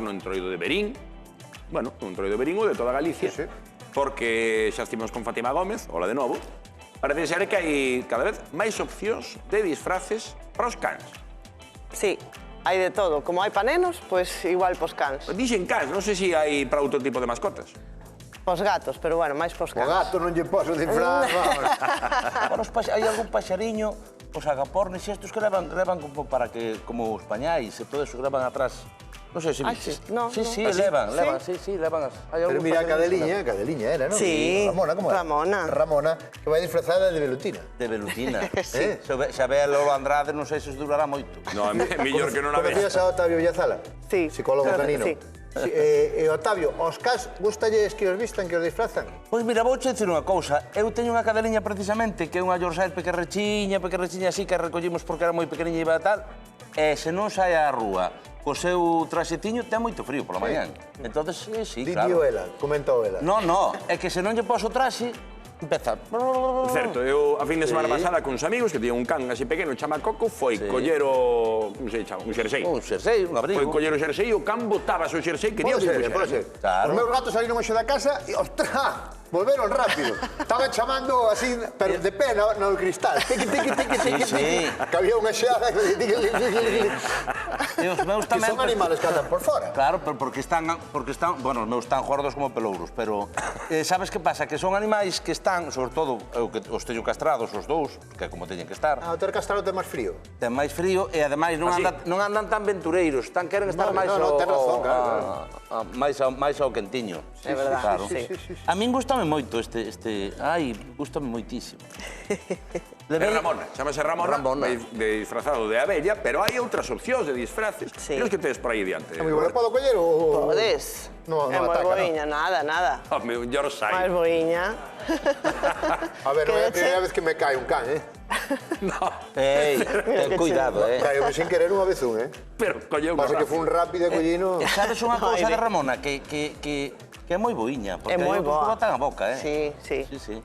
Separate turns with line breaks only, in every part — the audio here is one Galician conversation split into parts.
no Entroido de Verín, bueno, no Entroido de Verín ou de toda Galicia, porque xa estivemos con Fátima Gómez, hola de novo, parece ser que hai cada vez máis opcións de disfraces para os cans.
Sí, hai de todo. Como hai pa nenos, pois igual pos cans.
Dixen cans, non sei se hai para outro tipo de mascotas.
Pos gatos, pero bueno, máis pos
O
cans.
gato non lle poso disfraz, vamos.
Bueno, hai algún paxariño, os agapornis estos que levan como para que, como os pañais e todo eso que levan atrás. Non sei se viste. Sí, levan.
Pero mira a Cadeliña era, non?
Sí,
Ramona, como era? Ramona, que vai disfrazada de velutina.
De velutina. Xa ve a Lolo Andrade, non sei se os durará moito.
No, é mellor que non a veas.
Conocías a Octavio Villazala?
Sí.
Psicólogo canino.
Sí.
Octavio, os cas gustalles que os vistan, que os disfrazan?
Pois mira, vou dicir unha cousa. Eu teño unha cadeliña precisamente que é unha Yorkshire pequerrechiña así que recollimos porque era moi pequeniña e iba tal. E se non sai á rúa co seu traxetiño, ten moito frío pola mañán. Entonces, sí, claro.
Didio ela, comentou ela.
No, é que se non lle poso traxe, empeza...
Certo, eu a fin de semana pasada con uns amigos que tiñan un can así pequeno, chama Coco, foi coller o... como se chama? Un xersei.
Un xersei, un abrigo.
Foi coller o xersei e o can botaba o xersei, quería que o puxera.
Os meus gatos saíron hoxe da casa e, ostras, volveron rápido. Estaban chamando así, pero de pé no cristal. Tiqui. Que había unha xeada que...
E os meus
Que
tamén...
son animales que andan por fora.
Claro, pero porque están... Bueno, os meus están gordos como pelouros, pero... Sabes que pasa? Que son animais que están, sobre todo, eu que os teño castrados, os dous, que é como teñen que estar.
O ter castrado ten máis frío.
Ten máis frío e, ademais, non andan tan ventureiros. Queren estar máis
No, ten razón, claro.
máis ao quentiño.
É verdade, sí.
A min gustame moito este... Ai, gustame moitísimo.
É Ramona, chamase Ramona, disfrazado de abella, pero hai outras opcións de disfraces.
Sí.
E os que tedes por aí diante?
É moi bueno, podo coller ou...
Podes.
No
É moi
ataca,
boiña, nada.
Home, un Yorkshire.
Máis boiña.
A ver, non é a primeira vez que me cae un can,
No,
Ten cuidado,
Caio sin querer unha vez
pero colleu
Pasa que foi un rápido e collino...
E sabes unha cousa de Ramona, que é moi boiña, porque
É moi boa.
botan a boca,
Sí.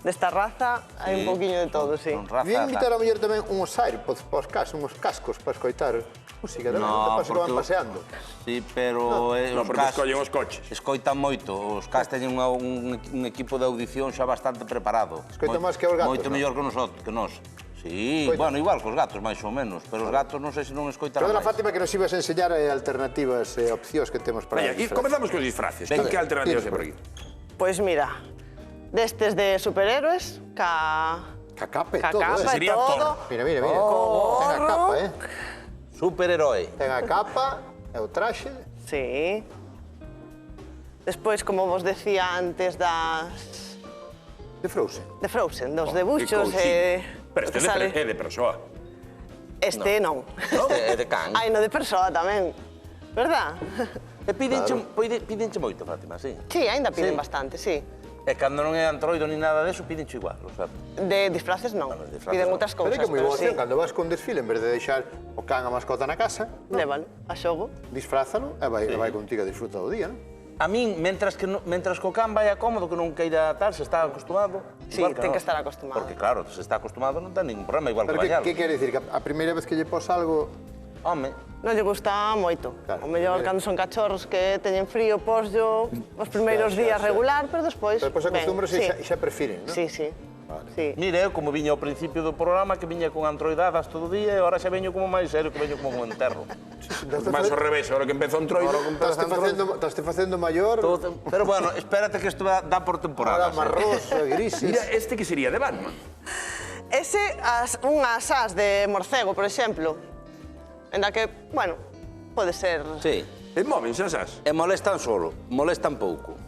Desta raza hai un pouquiño de todo, sí.
Vien invitar a mellor tamén unhos AirPods para os cascos para escoitar música, non te pasa que van paseando.
Sí, pero os
porque
cas
escollen os coches.
escoitan moito. Os cas teñen un equipo de audición xa bastante preparado.
Escoitan máis que os gatos,
Moito
non?
mellor que nós. Sí,
Escoitan.
bueno, igual que os gatos, máis ou menos, pero os gatos non sei se non escoitan
Perdona,
máis.
Fátima, que nos ibas a enseñar alternativas e opcións que temos para...
Vaya, e comezamos cos disfraces. Que alternativas hai por aquí?
Pois mira, destes de superhéroes, ca
capa e
ca
todo,
capa e
Sería
todo.
Thor.
Mira. Ten a capa,
Superherói.
Ten a capa e o traxe.
Sí. Despois, como vos decía antes das...
De Frozen.
De Frozen, dos debuxos
Pero este é de persoa.
Este non.
É de can.
Hai no de persoa tamén. Verdad?
E pídenche moito, Fátima, sí.
Sí, ainda piden
Sí.
bastante, sí.
E cando non é antroido ni nada deso, pídenche igual, o sea...
De disfraces non.
Bueno, disfraces
Piden
non.
outras
Pero
cousas,
é que moi
pero
boa
sí.
opción, cando vas con desfile, en vez de deixar o can a mascota na casa,
Lévalo, a xogo.
disfrázalo e vai contigo a disfrutar do día, non?
A min, mentras que o can vai a cómodo, que non queira tal, se está acostumado...
Sí,
igual
ten
non.
que estar acostumado.
Porque claro, se está acostumado non ten ningún problema, igual
Pero
que bailar.
que quere dicir? Que a primeira vez que lle pos algo...
Home,
Non lle gusta moito.
Claro,
O mellor
primeiro.
cando son cachorros que teñen frío, posyo os primeiros días regular, pero despois...
Pero depois acostumbras e xa prefiren, non?
Sí. Sí.
mire, eu como viña ao principio do programa, que viña con androidadas todo o día, e agora xa veño como máis serio, que veño como un enterro.
Más ao revés, ahora que empezou un troido.
Estás facendo maior,
Pero bueno, espérate que isto dá por
ahora
temporadas.
marrós, grises...
Mira, este que sería de Batman.
Ese, unhas as de morcego, por exemplo, en da que, bueno, pode ser...
Sí,
E moven, xa sabes.
e molestan solo, molestan pouco.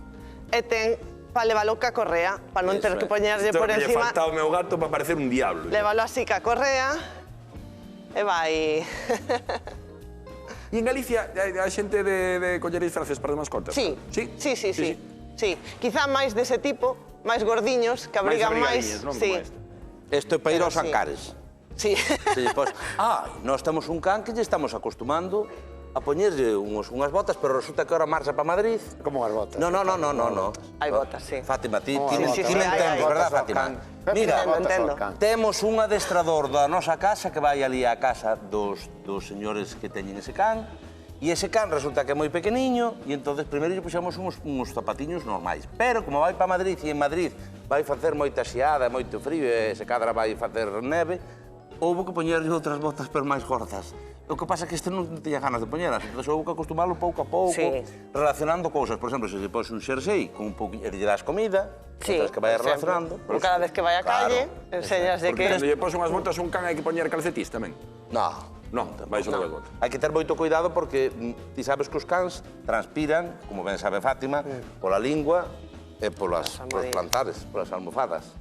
E ten para levalo ca correa, para non ter
Eso
que
é.
poñerlle
Isto
por
que lle
encima...
falta ao meu gato para parecer un diablo.
Levalo así ca correa e vai...
E en Galicia hai xente de coller disfraces para as mascotas?
Sí. Sí. Quizá máis dese tipo, máis gordiños, que abrigan máis...
abrigadiños, non?
Sí.
Como este.
Isto é para ir
Pero
aos
sí.
ancares.
Sí.
Se despois, nós temos un can que lle estamos acostumando a poñerlle unhas botas, pero resulta que ahora marcha para Madrid.
Como as botas.
No.
Hai botas, sí.
Fátima, ti
Sí,
me
hai,
entendes,
hai.
verdad, Fátima? Mira,
Entendo.
temos un adestrador da nosa casa que vai ali á casa dos señores que teñen ese can E ese can resulta que é moi pequeniño e entonces primeiro lle puxemos uns zapatiños normais. Pero como vai para Madrid e en Madrid vai facer moita xeada, moito frío e se cadra vai facer neve, houve que poñerlle outras botas pero máis gordas. O que pasa é que este non tiña ganas de poñelas, entón houve que acostumalo pouco a pouco, relacionando cousas. Por exemplo, se lle pôs un xersei con un pouco, e lle das comida, entón que vai relacionando.
Cada vez que vai á calle, enseñas de que...
Porque cando lle pos unhas botas un can hai que poñer calcetís tamén. Non, vai só das botas.
Hai que ter moito cuidado porque ti sabes que os cans transpiran, como ben sabe Fátima, pola lingua e polos plantares, polas almofadas.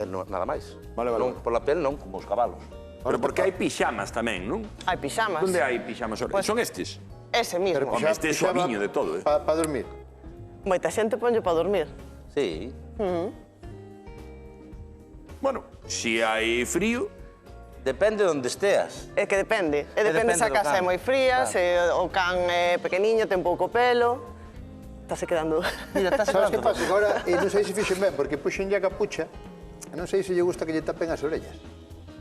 Nada máis. Non, pola pel non, como os cabalos.
Pero porque hai pixamas tamén, non?
Hai pixamas.
Onde hai pixamas? Son estes?
Ese mismo.
Home, este é suaviño de todo,
Para dormir.
Moita xente ponlle para dormir.
Sí.
Bueno, se hai frío...
Depende de onde esteas.
É que depende. E depende se a casa é moi fría, se o can é pequeniño, ten pouco pelo. Estase quedando...
Mira, estás
Sabes que pasa? Agora, non sei se fixen ben, porque puxen a capucha, e non sei se lle gusta que lle tapen as orellas.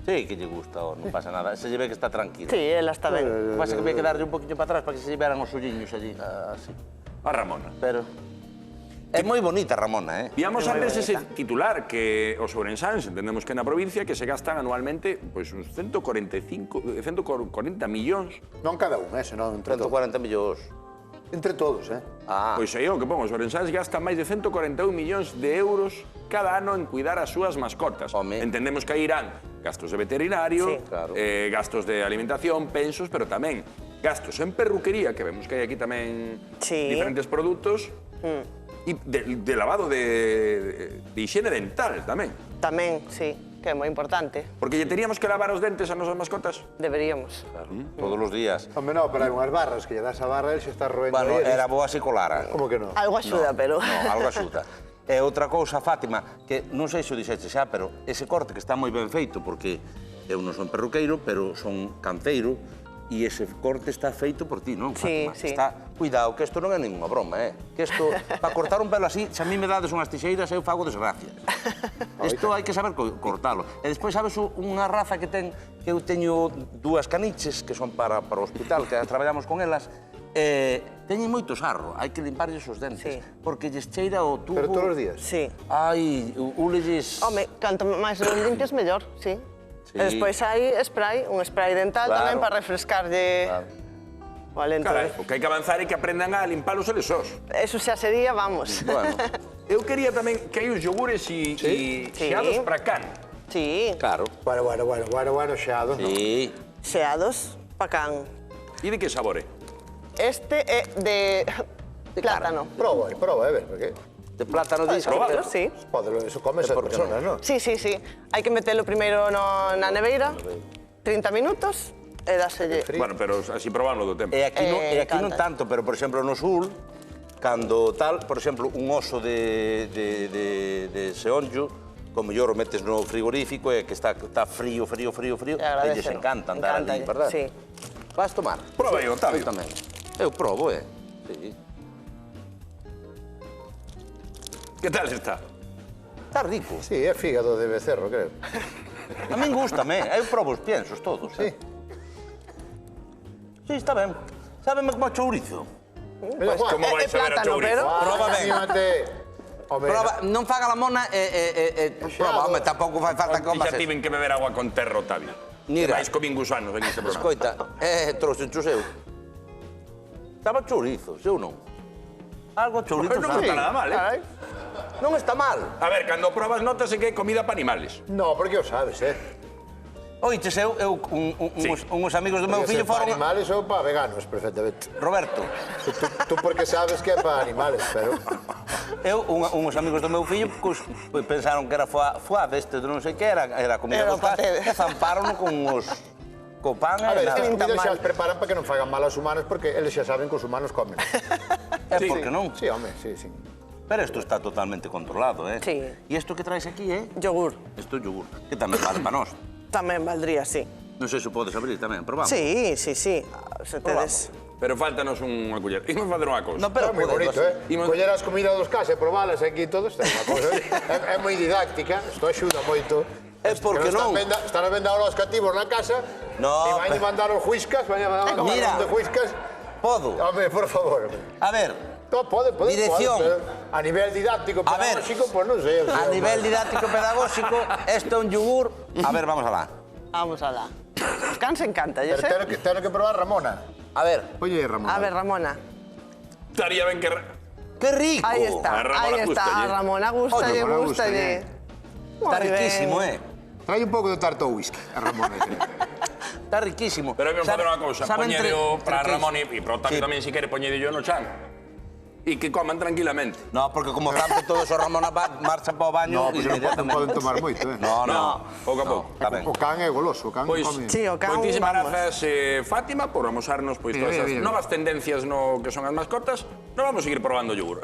Sí, que lle gusta, non pasa nada. Se lle ve que está tranquilo.
Sí, ela está ben.
O que pasa é que vai que darlle un poquinho para atrás para que se lle veran os olliños allí, así.
A Ramona.
Pero... É moi bonita, Ramona,
Víamos antes ese titular que os ourensáns, entendemos que na provincia, que se gastan anualmente pois uns 140 millóns.
Non cada un, senón entre todos.
140 millóns.
Entre todos,
Pois aí o que pon, os ourensáns gastan máis de 141 millóns de euros cada ano en cuidar as súas mascotas. Entendemos que aí irán gastos de veterinario, gastos de alimentación, pensos, pero tamén gastos en perruquería, que vemos que hai aquí tamén diferentes produtos, e de lavado de higiene dental tamén.
Tamén, sí, que é moi importante.
Porque lle teríamos que lavar os dentes a nosas mascotas?
Deberíamos.
Todos os días.
Home, non, pero hai unhas barras que lle das a barra e se está roendo.
Bueno, era boa se colara.
Como que non?
Algo axuda, pero...
Non, algo axuda. E outra cousa, Fátima, que non sei se o dixeche xa, pero ese corte que está moi ben feito, porque eu non son perruqueiro, pero son canceiro, e ese corte está feito por ti, non, Fátima?
Sí.
Está... Cuidado, que isto non é ninguna broma, Que isto, para cortar un pelo así, se a mí me dades unhas tixeiras, eu fago desgracias. Isto hai que saber cortalo. E despois, sabes, unha raza que ten, que eu teño dúas caniches, que son para o hospital, que traballamos con elas, teñen moito sarro, hai que limparlles os dentes, porque lles cheira o tubo...
Pero todos os días?
Sí.
Ai, ulelles...
Home, canto máis los limpias, mellor, sí. E despois hai spray, un spray dental tamén para refrescarlle o alento.
Carai, o que hai que avanzar é que aprendan a limpar os eles sós.
Eso xa sería, vamos.
Bueno,
eu quería tamén que hai uns yogures e xeados para can.
Sí.
claro.
Bueno, xeados, non?
Sí.
Xeados pa can.
E de que sabor é?
Este é de plátano.
Proba, ver, porque...
De plátano disco.
Probado, sí.
Eso comes as personas, non?
Sí. Hai que metelo primeiro na neveira, 30 minutos, e dáselle...
Bueno, pero así probando do tempo.
E aquí non tanto, pero, por exemplo, no sul, cando tal, por exemplo, un oso de seonllo, como yo o metes no frigorífico e que está frío, e lles encanta andar ali, verdad?
Sí.
Vas tomar?
Proba aí, Octavio.
Eu tamén. Eu probo, Sí.
Que tal está?
Está rico.
Sí, é fígado de becerro, creo.
A min gústame, eu probo os piensos todos.
Sí.
Sí, está ben. Sábeme como a chourizo.
Pero, Juan,
Como vai saber a
plátano,
chourizo?
pero...
Proba ben. Proba, non faga la mona proba, home, tampouco fai falta que
Ti
comas
xa tiven que beber agua con terra, Octavio.
Mira.
Que vais comín gusanos en este programa.
Escoita, trouxe un chuseu. Estaba chourizo, eu non. Algo chourizo.
Pero non está nada mal,
Non está mal.
A ver, cando probas notas que é comida para animales.
No, porque o sabes,
Oiches, uns amigos do meu fillo
Para
foron...
animales ou para veganos, perfectamente.
Roberto,
Tú porque sabes que é para animales, pero...
uns amigos do meu fillo pensaron que era foie deste de non sei que, era comida
Era
dos pais,
paté.
e zamparon con pan
A
e
ver, estas
nada.
comidas xa as preparan para que non fagan mal aos humanos porque eles xa saben que os humanos comen.
É porque non.
Sí, home, sí.
Pero isto está totalmente controlado,
Sí.
E isto que traes aquí,
Yogur.
Isto é yogur, que tamén vale para nós.
Tamén valdría, sí.
Non sei se podes abrir tamén, probamos.
Sí. Se tedes...
Pero faltanos unha culler. Imos facer unha cousa.
No, pero
É moi
podemos.
bonito, Coller as comidas dos cas e probalas aquí e todo, isto é unha cousa... É moi didáctica, isto axuda moito.
É porque non.
Están a vender ahora os cativos na casa
No,
e vai mandar os huiscas, vai mandar
Mira.
de huiscas
podo.
Home, por favor.
A ver,
Pode,
Dirección.
pero a nivel didáctico,
A ver.
pedagóxico, pues non sei.
a nivel didáctico pedagóxico, esto é un yogur. A ver, vamos alá.
Vamos alá. Os cans encanta,
Pero tengo que probar Ramona.
A ver,
Oye, Ramona.
A ver, Ramona.
Estaría ben que...
que rico.
Ahí está,
A Ramona
ahí está.
gústalle.
A Ramona, gustalle,
Oye, Ramona
gustalle.
Está riquísimo,
Trae un pouco de tarto ao whisky, a Ramona.
Está riquísimo.
Pero vamos a facer unha cousa,
sabe entre-
poñedeo para
entre
Ramón e para o Otavio
Sí.
tamén, se quere, poñedeo no chan. E que coman tranquilamente.
No, porque como tanto todo eso Ramona marcha para o baño
No, porque non poden tomar moito, eh.
No,
Pouco a pouco.
Está ben.
O can é goloso, o can
Pois,
come.
Sí, o can,
moitísimas
vamos.
grazas, Fátima, por amosarnos pois,
Mira,
todas
mira,
as
mira.
novas tendencias no que son as mascotas. Non vamos seguir probando yogur.